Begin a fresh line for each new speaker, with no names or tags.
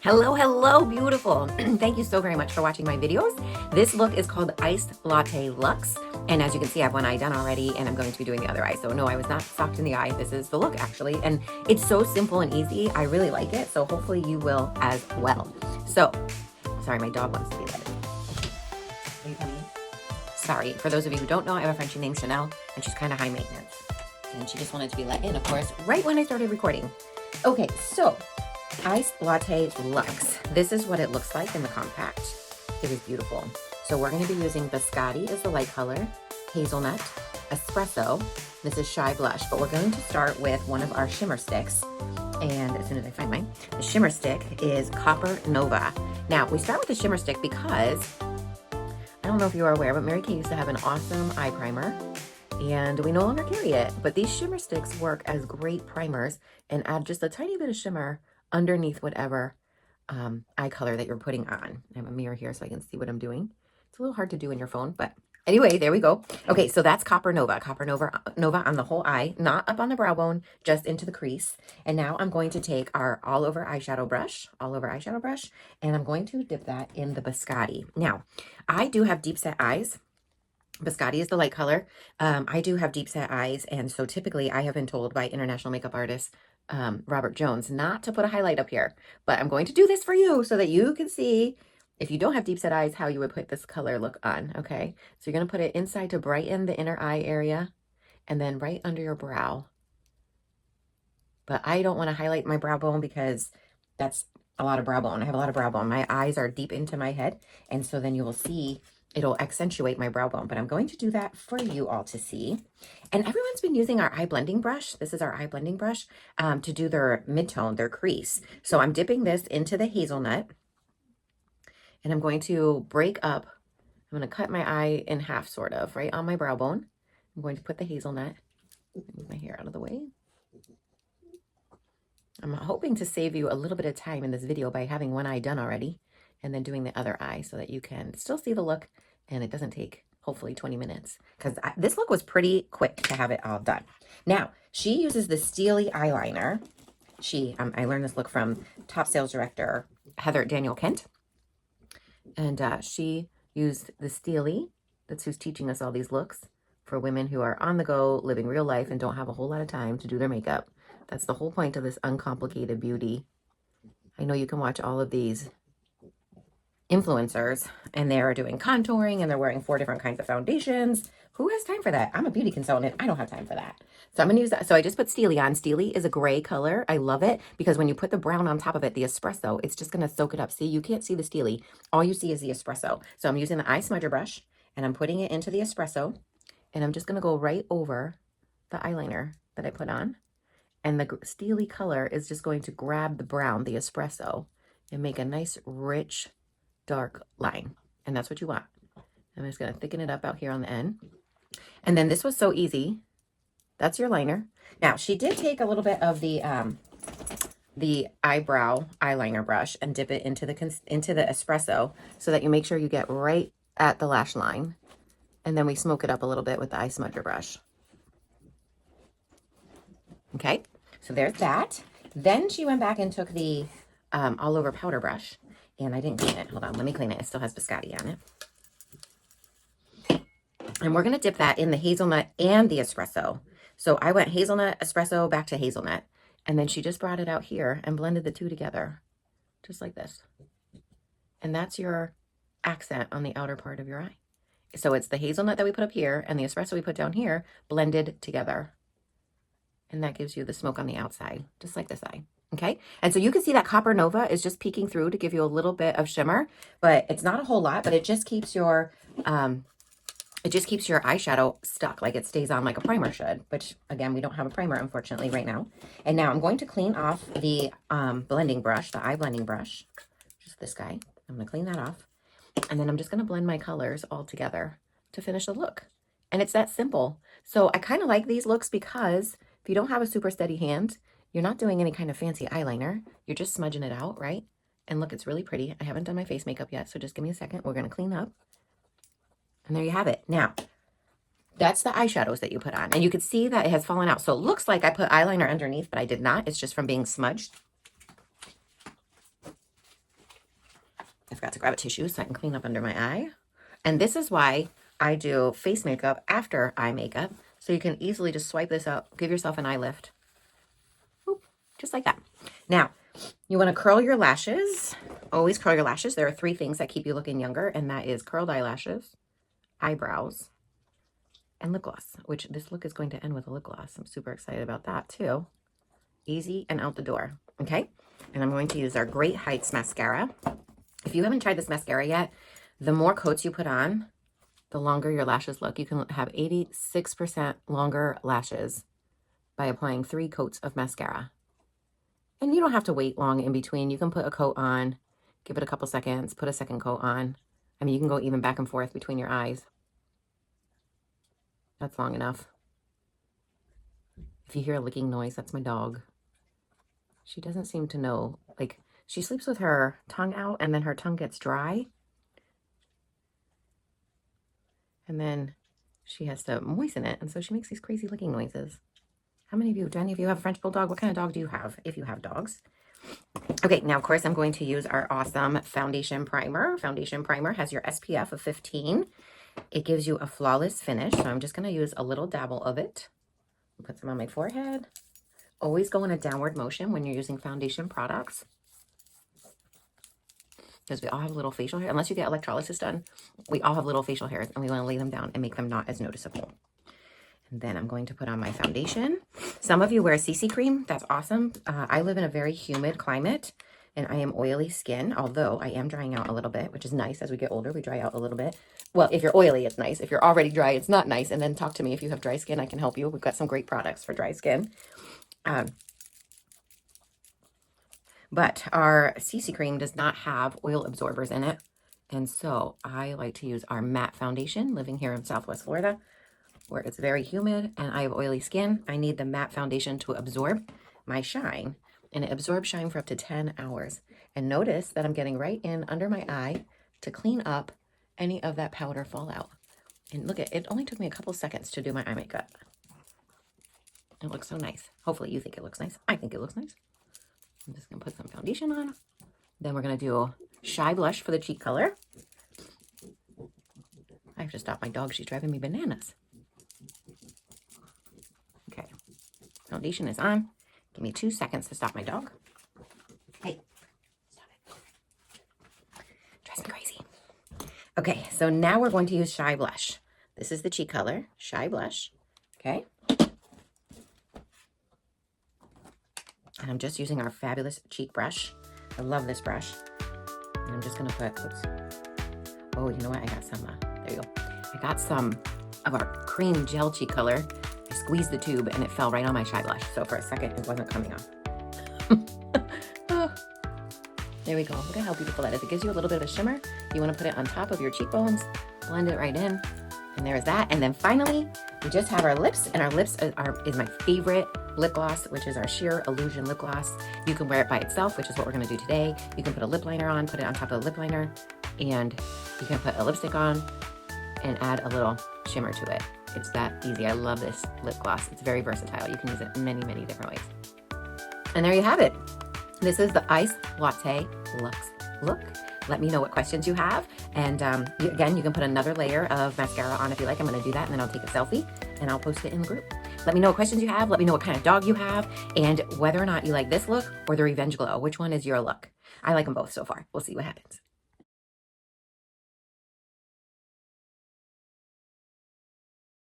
Hello, hello, beautiful. Thank you so very much for watching my videos. This look is called Iced Latte Lux. And as you can see, I have one eye done already and I'm going to be doing the other eye. So no, I was not socked in the eye. This is the look actually. And it's so simple and easy. I really like it. So hopefully you will as well. So, sorry, my dog wants to be let in. Are you coming? Sorry, for those of you who don't know, I have a Frenchie named Chanel and she's kind of high maintenance. And she just wanted to be let in, of course, right when I started recording. Okay, so Iced Latte Lux. This is what it looks like in the compact. It is beautiful. So we're going to be using Biscotti as the light color, Hazelnut, Espresso. This is Shy Blush, but we're going to start with one of our shimmer sticks. And as soon as I find mine, the shimmer stick is Copper Nova. Now, we start with the shimmer stick because, I don't know if you are aware, but Mary Kay used to have an awesome eye primer. And we no longer carry it. But these shimmer sticks work as great primers and add just a tiny bit of shimmer underneath whatever eye color that you're putting on. I have a mirror here so I can see what I'm doing. It's a little hard to do in your phone, but anyway, there we go. Okay, so that's Copper Nova. Copper Nova on the whole eye, not up on the brow bone, just into the crease. And now I'm going to take our all over eyeshadow brush, and I'm going to dip that in the Biscotti. Now, I do have deep set eyes. Biscotti is the light color. I do have deep set eyes, and so typically I have been told by international makeup artist Robert Jones not to put a highlight up here. But I'm going to do this for you so that you can see, if you don't have deep set eyes, how you would put this color look on, okay? So you're going to put it inside to brighten the inner eye area and then right under your brow. But I don't want to highlight my brow bone because that's a lot of brow bone. I have a lot of brow bone. My eyes are deep into my head, and so then you will see it'll accentuate my brow bone, but I'm going to do that for you all to see. And everyone's been using our eye blending brush. This is our eye blending brush to do their midtone, their crease. So I'm dipping this into the hazelnut and I'm going to break up. I'm going to cut my eye in half, sort of, right on my brow bone. I'm going to put the hazelnut, move my hair out of the way. I'm hoping to save you a little bit of time in this video by having one eye done already and then doing the other eye so that you can still see the look and it doesn't take hopefully 20 minutes because this look was pretty quick to have it all done. Now, she uses the Steely eyeliner. I learned this look from top sales director Heather Daniel Kent, and she used the Steely. That's who's teaching us all these looks for women who are on the go, living real life and don't have a whole lot of time to do their makeup. That's the whole point of this Uncomplicated Beauty. I know you can watch all of these influencers and they're doing contouring and they're wearing 4 different kinds of foundations. Who has time for that? I'm a beauty consultant. I don't have time for that. So I'm going to use that. So I just put Steely on. Steely is a gray color. I love it because when you put the brown on top of it, the espresso, it's just going to soak it up. See, you can't see the Steely. All you see is the espresso. So I'm using the eye smudger brush and I'm putting it into the espresso and I'm just going to go right over the eyeliner that I put on. And the Steely color is just going to grab the brown, the espresso, and make a nice, rich, dark line. And that's what you want. I'm just going to thicken it up out here on the end. And then this was so easy. That's your liner. Now, she did take a little bit of the eyebrow eyeliner brush and dip it into the espresso so that you make sure you get right at the lash line. And then we smoke it up a little bit with the eye smudger brush. Okay, so there's that. Then she went back and took the all over powder brush, and I didn't clean it. Hold on, let me clean it. It still has Biscotti on it. And we're going to dip that in the hazelnut and the espresso. So I went hazelnut, espresso, back to hazelnut. And then she just brought it out here and blended the two together, just like this. And that's your accent on the outer part of your eye. So it's the hazelnut that we put up here and the espresso we put down here blended together. And that gives you the smoke on the outside, just like this eye. Okay, and so you can see that Copper Nova is just peeking through to give you a little bit of shimmer, but it's not a whole lot, but it just keeps your eyeshadow stuck, like it stays on like a primer should, which again, we don't have a primer, unfortunately, right now. And now I'm going to clean off the blending brush, the eye blending brush, just this guy. I'm gonna clean that off. And then I'm just gonna blend my colors all together to finish the look. And it's that simple. So I kind of like these looks because if you don't have a super steady hand, you're not doing any kind of fancy eyeliner. You're just smudging it out, right? And look, it's really pretty. I haven't done my face makeup yet, so just give me a second. We're going to clean up. And there you have it. Now, that's the eyeshadows that you put on. And you can see that it has fallen out. So it looks like I put eyeliner underneath, but I did not. It's just from being smudged. I forgot to grab a tissue so I can clean up under my eye. And this is why I do face makeup after eye makeup. So you can easily just swipe this up, give yourself an eye lift. Boop, just like that. Now, you want to curl your lashes. Always curl your lashes. There are 3 things that keep you looking younger, and that is curled eyelashes, eyebrows, and lip gloss, which this look is going to end with a lip gloss. I'm super excited about that too. Easy and out the door. Okay. And I'm going to use our Great Heights mascara. If you haven't tried this mascara yet, the more coats you put on, the longer your lashes look. You can have 86% longer lashes by applying 3 coats of mascara. And you don't have to wait long in between. You can put a coat on, give it a couple seconds, put a second coat on. I mean, you can go even back and forth between your eyes. That's long enough. If you hear a licking noise, that's my dog. She doesn't seem to know. Like, she sleeps with her tongue out, and then her tongue gets dry. And then she has to moisten it, and so she makes these crazy licking noises. How many of you, do any of you have a French Bulldog? What kind of dog do you have, if you have dogs? Okay, now, of course, I'm going to use our awesome foundation primer. Foundation primer has your SPF of 15. It gives you a flawless finish, so I'm just going to use a little dabble of it. Put some on my forehead. Always go in a downward motion when you're using foundation products, because we all have little facial hair. Unless you get electrolysis done, we all have little facial hairs, and we want to lay them down and make them not as noticeable. And then I'm going to put on my foundation. Some of you wear CC cream. That's awesome. I live in a very humid climate, and I am oily skin, although I am drying out a little bit, which is nice. As we get older, we dry out a little bit. Well, if you're oily, it's nice. If you're already dry, it's not nice. And then talk to me if you have dry skin. I can help you. We've got some great products for dry skin. But our CC cream does not have oil absorbers in it. And so I like to use our matte foundation, living here in Southwest Florida, where it's very humid and I have oily skin. I need the matte foundation to absorb my shine, and it absorbs shine for up to 10 hours. And notice that I'm getting right in under my eye to clean up any of that powder fallout. And look at it, only took me a couple seconds to do my eye makeup. It looks so nice. Hopefully you think it looks nice. I think it looks nice. I'm just gonna put some foundation on. Then we're gonna do Shy Blush for the cheek color. I have to stop my dog. She's driving me bananas. Okay, foundation is on. Give me 2 seconds to stop my dog. Hey, stop it. Drives me crazy. Okay, so now we're going to use Shy Blush. This is the cheek color, Shy Blush. Okay. And I'm just using our fabulous cheek brush. I love this brush. And I'm just gonna put, oops. Oh, you know what? I got some, there you go. I got some of our cream gel cheek color. I squeezed the tube and it fell right on my Shy Blush. So for a second, it wasn't coming off. Oh, there we go. Look at how beautiful that is. It gives you a little bit of a shimmer. You wanna put it on top of your cheekbones, blend it right in. And there's that. And then finally, we just have our lips, and our lips is my favorite lip gloss, which is our Sheer Illusion lip gloss. You can wear it by itself, which is what we're going to do today. You can put a lip liner on, put it on top of the lip liner, and you can put a lipstick on and add a little shimmer to it. It's that easy. I love this lip gloss. It's very versatile. You can use it in many, many different ways. And there you have it. This is the Iced Latte Lux look. Let me know what questions you have. And again, you can put another layer of mascara on if you like. I'm going to do that, and then I'll take a selfie and I'll post it in the group. Let me know what questions you have. Let me know what kind of dog you have, and whether or not you like this look or the Revenge Glow. Which one is your look? I like them both so far. We'll see what happens.